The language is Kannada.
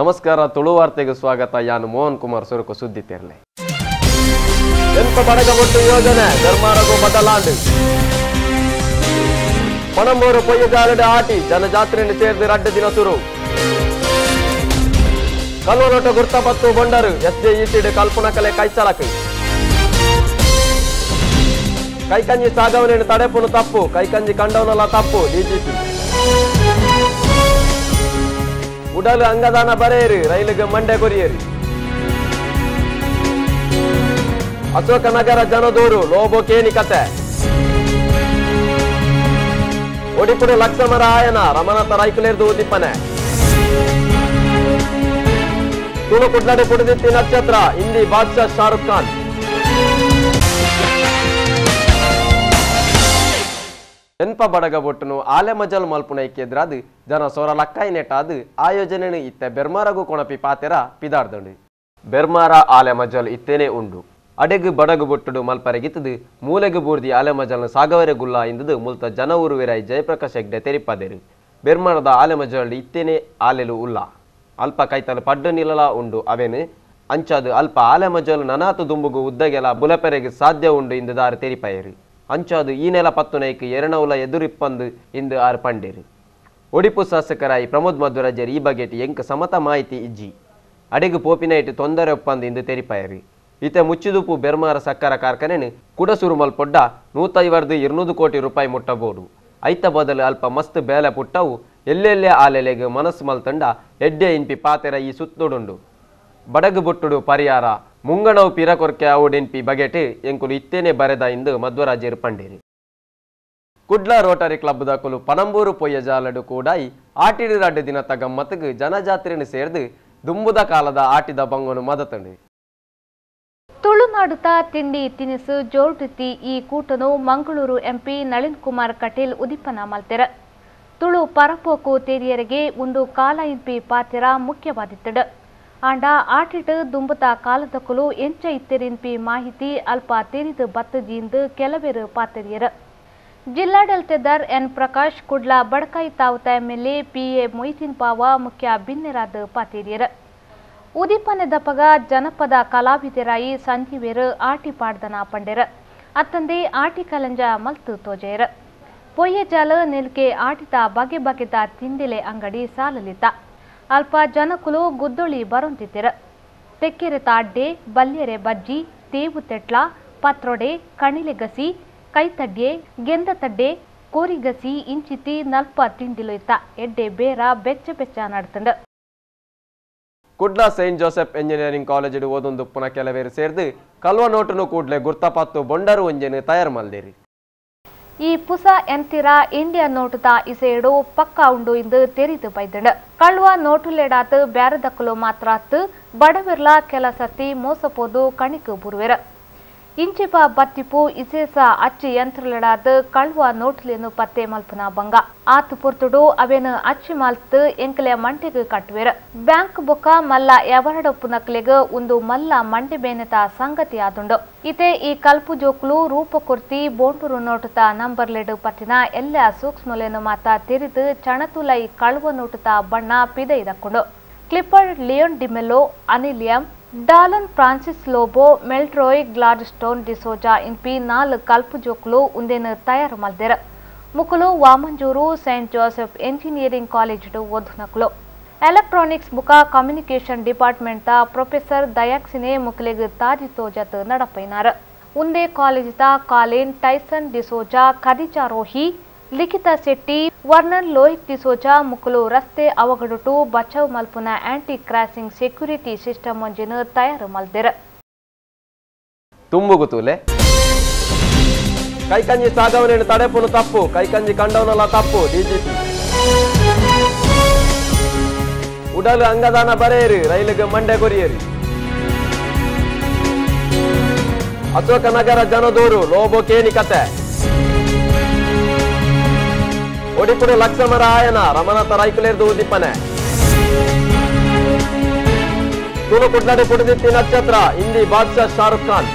ನಮಸ್ಕಾರ, ತುಳು ವಾರ್ತೆಗೆ ಸ್ವಾಗತ. ಯಾನು ಮೋಹನ್ ಕುಮಾರ್ ಸುರುಕು ಸುದ್ದಿ ತೆರಲೆ. ಎಂತ ಬಡಗಬೊಟ್ಟು ಯೋಜನೆ ಧರ್ಮಾರಗು ಬದಲಾಂಡು ಪಣಂಬೂರು ಪೊಯ್ಯಜಾಲಡೆ ಆಟಿ ಜನಜಾತ್ರೆಯನ್ನು ಸೇರಿದ 2 ದಿನ ಸುರು. ಕಲ್ವನೋಟ ಗುರ್ತಪತ್ತು ಬೊಂಡರು SJECD ಕಲ್ಪನಕಲೆ ಕೈಚಲಕ್ ಕೈಕಂಜಿ ಸಾಗವನೆಯನ್ನು ತಡೆಪುನು ತಪ್ಪು, ಕೈಕಂಜಿ ಕಂಡವನಲ್ಲ ತಪ್ಪು DGP. ಉಡಲು ಅಂಗದಾನ ಬರೆಯಿರಿ, ರೈಲಿಗೆ ಮಂಡೆ ಕೊರಿಯರಿ. ಅಶೋಕನಗರ ಜನದೂರು ಲೋಬೋ ಕೇನಿ ಕತೆ. ಒಡಿಪುಡು ಲಕ್ಷ್ಮರ ಆಯನ ರಮನಾಥ ರೈಕುಲೇರ್ದು ಉದಿಪ್ಪನೆ. ತುಳು ಕುಡ್ಲಡೆ ಕುಡಿದಿತ್ತಿ ನಕ್ಷತ್ರ ಹಿಂದಿ ಬಾದ್ಶಾ ಶಾರುಖ್ ಖಾನ್. ಎನ್ಪ ಬಡಗಬೊಟ್ಟನು ಆಲೆ ಮಜಲ್ ಮಲ್ಪುನೈಕೆ ಎದುರಾದು ಜನ ಸೋರ ಲಕ್ಕಾಯಿ ನೆಟ್ಟಾದು ಆಯೋಜನೆ ಇತ್ತೆ ಬೆರ್ಮಾರಗು ಕೊಣಪಿ ಪಾತೆರ ಪಿದಾರ್ದಂಡು. ಬೆರ್ಮಾರ ಆಲೆ ಮಜಲ್ ಇತ್ತೇನೆ ಉಂಡು. ಅಡೆಗು ಬಡಗು ಬೊಟ್ಟುಡು ಮಲ್ಪರೆಗಿತ್ತದು ಮೂಲೆಗು ಬೂರ್ದಿ ಆಲೆ ಮಜಲ್ನ ಸಾಗವರೆ ಗುಲ್ಲ ಇಂದದು ಮುಲ್ತ ಜನ ಊರುವೆರಾಯಿ ಜಯಪ್ರಕಾಶ್ ಹೆಗ್ಡೆ ತೆರಿಪದೇರು. ಬೆರ್ಮಾರದ ಆಲೆ ಮಜಲ್ ಇತ್ತೇನೆ ಆಲೆಲು ಉಲ್ಲ ಅಲ್ಪ ಕೈತಲು ಪಡ್ಡು ನಿಲ್ಲಲ ಉಂಡು ಅವೇನು ಅಂಚಾದು ಅಲ್ಪ ಆಲೆ ಮಜಲ್ ನನಾತು ದುಂಬುಗು ಉದ್ದಗೆಲ ಬುಲಪೆರೆಗೆ ಸಾಧ್ಯ ಉಂಡು ಇಂದು ದಾರು ತೆರಿಪಾಯರು. ಅಂಚಾದು ಈ ನೆಲ 10 ಎರಡನವುಲ ಎದುರಿಪ್ಪಂದು ಇಂದು ಆರು ಪಂಡೇರು. ಒಡಿಪು ಶಾಸಕರಾಯಿ ಪ್ರಮೋದ್ ಮಧ್ವರಾಜರು ಈ ಬಗೆಟ್ ಎಂಕ ಸಮತ ಮಾಹಿತಿ ಇಜ್ಜಿ ಅಡೆಗು ಪೋಪಿನೈಟ್ ತೊಂದರೆ ಒಪ್ಪಂದು ಇಂದು ತೆರಿಪಾಯರು. ಈತ ಮುಚ್ಚಿದುಪು ಬೆರ್ಮಾರ ಸಕ್ಕರ ಕಾರ್ಖಾನೆ ಕುಡಸೂರು ಮಲ್ಪೊಡ್ಡ 150-200 ಕೋಟಿ ರೂಪಾಯಿ ಮುಟ್ಟಬಹುದು. ಐತ ಬದಲು ಅಲ್ಪ ಮಸ್ತ್ ಬೇಲೆ ಪುಟ್ಟವು ಎಲ್ಲೆಲ್ಲೇ ಆಲೆಲೆಗೆ ಮನಸ್ಸು ಮಲ್ತಂಡ ಎಡ್ಡೆ ಇಂಪಿ ಪಾತೆರ ಈ ಸುತ್ತೊಡುಂಡು. ಬಡಗು ಬುಟ್ಟುಡು ಪರಿಹಾರ ಮುಂಗಣವು ಪಿರಕೊರ್ಕೆ ಅವುಡೆನ್ಪಿ ಬಗೆಟ್ ಎಂಕುಲು ಇತ್ತೇನೆ ಬರೆದ ಇಂದು ಮಧ್ವರಾಜರು ಪಂಡೇರಿ. ಕುಡ್ಲ ರೋಟರಿ ಕ್ಲಬ್ ದಕುಲು ಪಣಂಬೂರು ಪೊಯ್ಯಜಾಲಡು ಕೂಡಾಯಿ ಆಟಿಡು 2 ದಿನದ ಗಮ್ಮತ್ತಿಗೆ ಜನಜಾತ್ರೆಯನ್ನು ಸೇರ್ದು ದುಂಬುದ ಕಾಲದ ಆಟಿದ ಬಂಗನು ಮದತಂಡು. ತುಳುನಾಡುತ್ತ ತಿಂಡಿ ತಿನಿಸು ಜೋರ್ಡುತ್ತಿ ಈ ಕೂಟನು ಮಂಗಳೂರು MP ನಳಿನ್ ಕುಮಾರ್ ಕಟೀಲ್ ಉದಿಪ್ಪನ ಮಲ್ತೆರ. ತುಳು ಪರಪೋಕು ತೇರಿಯರಿಗೆ ಒಂದು ಕಾಲ ಇಂಪಿ ಪಾತೆರ ಮುಖ್ಯವಾದಿತ್ತಡು. ಆಂಡ ಆಟಿಟ್ ದುಂಬುತ ಕಾಲದಕುಲು ಎಂಚ ಇತ್ತೆರಿನ್ಪಿ ಮಾಹಿತಿ ಅಲ್ಪ ತೆರಿದು ಬತ್ತದಿಂದು ಕೆಲವೇರು ಪಾತೆರಿಯರ. ಜಿಲ್ಲಾಡಳಿತದಾರ್ N Prakash Kudla ಬಡಕಾಯಿ ತಾವುತ MLA PA ಮೊಯ್ತೀನ್ ಪಾವ ಮುಖ್ಯ ಬಿನ್ನೆರಾದ ಪಾತೆರಿಯರ. ಉದಿಪ್ಪನೆ ದಪಗ ಜನಪದ ಕಲಾವಿದರಾಯಿ ಸಂಜೀವೇರು ಆಟಿ ಪಾಡ್ದನ ಪಂಡೆರ. ಅತ್ತಂದೆ ಆಟಿ ಕಲಂಜ ಮಲ್ತು ತೋಜೆಯರ. ಪೊಯ್ಯಜಾಲ ನೆಲ್ಕೆ ಆಟಿತ ಬಗೆ ಬಗೆದ ತಿಂಡಿಲೆ ಅಂಗಡಿ ಸಾಲಲಿತ. ಅಲ್ಪ ಜನಕುಲು ಗುದ್ದೊಳಿ ಬರೊಂತಿತ್ತೆರ. ತೆಕ್ಕೆರೆ ತಾಡ್ಡೆ, ಬಲ್ಯರೆ ಬಜ್ಜಿ, ತೇವು ತೆಟ್ಲ, ಪತ್ರೊಡೆ, ಕಣಿಲೆ ಗಸಿ, ಕೈತಡ್ಡೆ, ಗೆಂದ ತಡ್ಡೆ, ಕೋರಿಗಸಿ ಇಂಚಿತಿ ನಲ್ಪ ತಿಂಡಿಲೊಯ್ತ ಎಡ್ಡೆ ಬೇರ ಬೆಚ್ಚ ಬೆಚ್ಚ ನಡ್ತಂಡ. Kudla saint Joseph engineering college ಓದೊಂದು ಪುನಃ ಕೆಲವೇರು ಸೇರ್ದು ಕಲ್ವ ನೋಟುನು ಕೂಡ್ಲೆ ಗುರ್ತಪತ್ತು ಬೊಂಡರು ಒಂಜೆನು ತಯಾರು ಮಲ್ದೇರಿ. ಈ ಪುಸ ಎಂತಿರ ಇಂಡಿಯಾ ನೋಟುತ ಇಸೇಡು ಪಕ್ಕ ಉಂಡು ಇಂದು ತೆರಿದು ಬೈದಂಡ. ಕಳ್ವ ನೋಟುಲೆಡಾತು ಬ್ಯಾರದಕ್ಕಲು ಮಾತ್ರಾತ್ ಬಡವಿರ್ಲ ಕೆಲ ಸತಿ ಮೋಸಪೋದು ಕಣಿಕು ಬುರುವೆರ. ಇಂಚಿಪ ಬತ್ತಿಪು ಇಸೇಸ ಅಚ್ಚಿ ಯಂತ್ರಲೆಡಾತು ಕಳ್ವ ನೋಟುಲೇನು ಪತ್ತೆ ಮಲ್ಪನ ಬಂಗ ಆತು ಪುರ್ತುಡು ಅವೇನು ಅಚ್ಚಿ ಮಾಲ್ತು ಎಂಕಲೆ ಮಂಟೆಗೆ ಕಟ್ಟುವೆರ. ಬ್ಯಾಂಕ್ ಬೊಕ್ಕ ಮಲ್ಲ ಎವರಡಪ್ಪು ನಕ್ಲೆಗ ಒಂದು ಮಲ್ಲ ಮಂಡೆ ಬೇನೆತ ಸಂಗತಿ ಆದುಂಡು. ಇತೆ ಈ ಕಲ್ಪು ಜೋಕ್ಲು ರೂಪ ಕೊರ್ತಿ ಬೋಂಡೂರು ನೋಟುತ ನಂಬರ್ಲೆಡು ಪಟ್ಟಿನ ಎಲ್ಲ ಸೂಕ್ಷ್ಮಲೇನು ಮಾತ ತಿರಿದು ಚಣತುಲೈ ಕಳ್ವ ನೋಟುತ ಬಣ್ಣ ಪಿದೈದಕ್ಕೊಂಡು. ಕ್ಲಿಪ್ಪರ್ಡ್ ಲಿಯೋನ್ ಡಿಮೆಲ್ಲೋ, ಅನಿಲಿಯಂ, ಡಾಲನ್ ಫ್ರಾನ್ಸಿಸ್ ಲೋಬೋ, ಮೆಲ್ಟ್ರೋಯ್ ಗ್ಲಾಡ್ಸ್ಟೋನ್ ಡಿಸೋಜಾ ಇಂಪಿ 4 ಕಲ್ಪು ಜೋಕ್ಲು ಉಂದೇನು ತಯಾರು ಮಲ್ದೆರ. ಮುಕುಲು Vamanjoor saint Joseph engineering college ಓದುನಕ್ಲು. ಎಲೆಕ್ಟ್ರಾನಿಕ್ಸ್ ಬುಕ ಕಮ್ಯುನಿಕೇಷನ್ ಡಿಪಾರ್ಟ್ಮೆಂಟ್ ಪ್ರೊಫೆಸರ್ ದಯಾಕ್ಸಿನೆ ಮುಕ್ಲೆಗ್ ತಾಜಿ ತೋಜತ್ ನಡಪೈನಾರ. ಉಂದೇ ಕಾಲೇಜಿತ ಕಾಲಿನ್ ಟೈಸನ್ ಡಿಸೋಜಾ, ಖದೀಜಾ ರೋಹಿ, ಲಿಖಿತ ಶೆಟ್ಟಿ, ವರ್ನನ್ ಲೋಹಿತ್ ಡಿಸೋಜಾ ಮುಕುಲು ರಸ್ತೆ ಅವಗಡುಟು ಬಚಾವ್ ಮಲ್ಪುನ ಆಂಟಿ ಕ್ರಾಸಿಂಗ್ ಸೆಕ್ಯೂರಿಟಿ ಸಿಸ್ಟಮ್ ಒಂಜಿನ ತಯಾರು ಮಲ್ದೆರ. ತುಂಬುಗುತೂಲೆ ಕೈಕಂಜಿ ಸಾಗವನೆಯನ್ನು ತಡೆಪುನು ತಪ್ಪು, ಕೈಕಂಜಿ ಕಂಡವನಲ್ಲ ತಪ್ಪು DGP. ಉಡಲು ಅಂಗದಾನ ಬರೆಯಿರಿ, ರೈಲಿಗೆ ಮಂಡೆ ಕೊರಿಯರಿ. ಅಶೋಕನಗರ ಜನದೂರು ಲೋಬೋ ಕೇನಿ ಕತೆ. ಒಡಿಪುಡು ಲಕ್ಷ್ಮರ ಆಯನ ರಮನಾಥ ರೈಕುಲೇರ್ದು ಉದಿಪ್ಪನೆ. ತುಳು ಕುಡ್ಲಡೆ ಕುಡಿದಿತ್ತಿ ನಕ್ಷತ್ರ ಹಿಂದಿ ಬಾದ್ಶಾ ಶಾರುಖ್ ಖಾನ್.